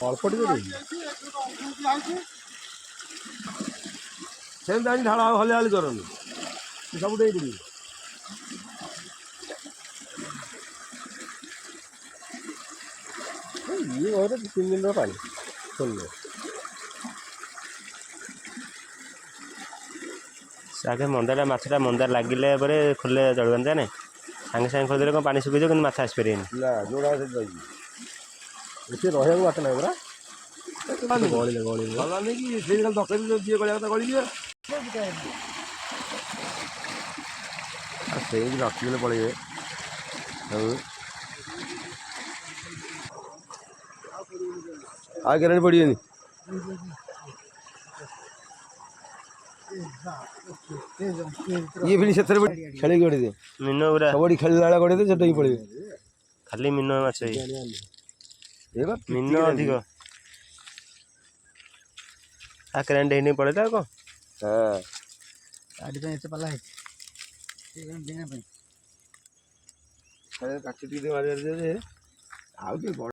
ଅଳ୍ପ ଟିକେ ସେମିତି ଆଣି ଢାଳ ଆଉ ହଲି ହାଲି କରନି ସବୁ ଦେଇପଡ଼ିବ। ଇଏ ଘରେ 3 ଦିନର ପାଣି ଖୋଲିଲେ ଆଗେ ମନ୍ଦାଟା ମାଛଟା ମନ୍ଦାର ଲାଗିଲେ ପରେ ଖୋଲିଲେ ଚଳିବନି ତାନେ ସାଙ୍ଗେ ସାଙ୍ଗେ ଖୋଲିଦେଲେ କ'ଣ ପାଣି ଶୁଖିଯିବ କିନ୍ତୁ ମାଛ ଆସିପାରିବେନି। ନା ଯୋଉଟା ସେଠି ରହିଯିବ ଏଠି ରହିବାକୁ ବାଟ ନାହିଁ ପରା ଗଲାନି କି ସେଇ ଖାଲି ତରକାରୀ ଯିଏ କରିବା କଥା ଗଳିଯିବେ ଆଉ ସେମିତି ରଖିଦେଲେ ପଳେଇବେ ଆଉ କେରାଣି ପଡ଼ିବେନି। ଇଏ ବି ସେଥିରେ ଖେଳିକି ଗଡ଼ିଦିଏ ମିନ ଗୁରା ସବୁଠି ଖେଳିଲା ବେଳେ ଗଡ଼ିଦିଏ ସେଟା ହିଁ ପଳେଇବେ ଖାଲି ମିନ ମାଛ ମିନ ଅଧିକ କେରାଣ୍ଡି ହେଇନି ପଳେଇଲା ଆଉ କ'ଣ ଗାଡ଼ି ପାଇଁ ଏତେ ପାଲା ହେଇଛି କାଟି ଟିକେ ମାରି ଆଉ ଟିକେ